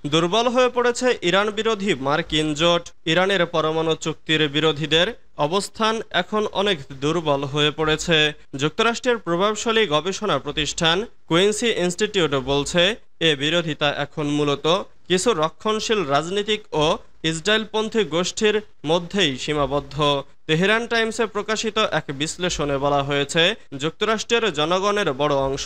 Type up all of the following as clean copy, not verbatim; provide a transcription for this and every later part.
দুর্বল হয়ে পড়েছে ইরান বিরোধী মার্কিন জোট। ইরানের পরমাণু চুক্তির বিরোধীদের অবস্থান এখন অনেক দুর্বল হয়ে পড়েছে। যুক্তরাষ্ট্রের প্রভাবশালী গবেষণা প্রতিষ্ঠান কুইন্সি ইনস্টিটিউট বলছে, এ বিরোধিতা এখন মূলত কিছু রক্ষণশীল রাজনীতিক ও ইসরায়েলপন্থী গোষ্ঠীর মধ্যেই সীমাবদ্ধ। তেহরান টাইমসে প্রকাশিত এক বিশ্লেষণে বলা হয়েছে, যুক্তরাষ্ট্রের জনগণের বড় অংশ,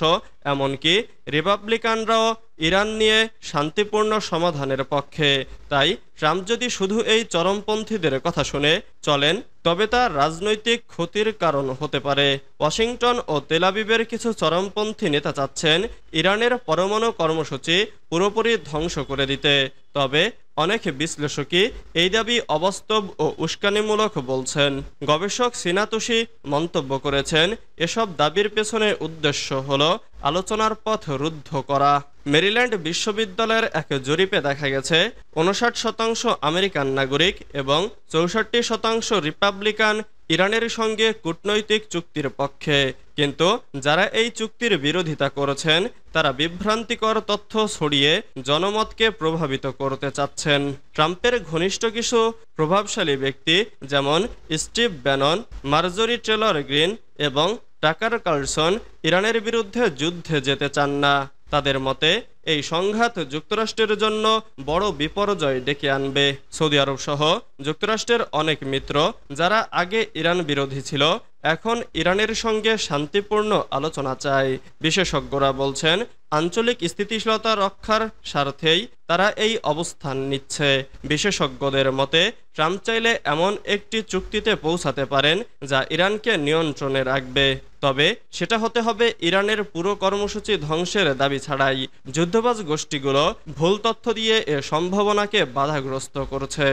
এমনকি রিপাবলিকানরাও ইরান নিয়ে শান্তিপূর্ণ সমাধানের পক্ষে। তাই ট্রাম্প যদি শুধু এই চরমপন্থীদের কথা শুনে চলেন, তবে তা রাজনৈতিক ক্ষতির কারণ হতে পারে। ওয়াশিংটন ও তেলাবিবের কিছু চরমপন্থী নেতা চাচ্ছেন ইরানের পরমাণু কর্মসূচি পুরোপুরি ধ্বংস করে দিতে। তবে অনেক বিশ্লেষকই এই দাবি অবাস্তব ও উস্কানিমূলক বলছেন। গবেষক সিনা তুষি মন্তব্য করেছেন, এসব দাবির পেছনে উদ্দেশ্য হল আলোচনার পথ রুদ্ধ করা। মেরিল্যান্ড বিশ্ববিদ্যালয়ের এক জরিপে দেখা গেছে ৫৯% আমেরিকান নাগরিক এবং ৬৪% রিপাবলিকান ইরানের সঙ্গে কূটনৈতিক চুক্তির পক্ষে। কিন্তু যারা এই চুক্তির বিরোধিতা করেছেন তারা বিভ্রান্তিকর তথ্য ছড়িয়ে জনমতকে প্রভাবিত করতে চাচ্ছেন। ট্রাম্পের ঘনিষ্ঠ কিছু প্রভাবশালী ব্যক্তি যেমন স্টিভ ব্যানন, মার্জরি টেলর গ্রিন এবং টাকার কার্লসন ইরানের বিরুদ্ধে যুদ্ধে যেতে চান না। তাদের মতে এই সংঘাত যুক্তরাষ্ট্রের জন্য বড় বিপর্যয় ডেকে আনবে। সৌদি আরব সহ যুক্তরাষ্ট্রের অনেক মিত্র যারা আগে ইরান বিরোধী ছিল, এখন ইরানের সঙ্গে শান্তিপূর্ণ আলোচনা চায়। বিশেষজ্ঞরা বলছেন, আঞ্চলিক স্থিতিশীলতা রক্ষার স্বার্থেই তারা এই অবস্থান নিচ্ছে। বিশেষজ্ঞদের মতে ট্রাম্প চাইলে এমন একটি চুক্তিতে পৌঁছাতে পারেন যা ইরানকে নিয়ন্ত্রণে রাখবে। তবে সেটা হতে হবে ইরানের পুরো কর্মসূচি ধ্বংসের দাবি ছাড়াই। যুদ্ধবাজ গোষ্ঠীগুলো ভুল তথ্য দিয়ে এ সম্ভাবনাকে বাধাগ্রস্ত করছে।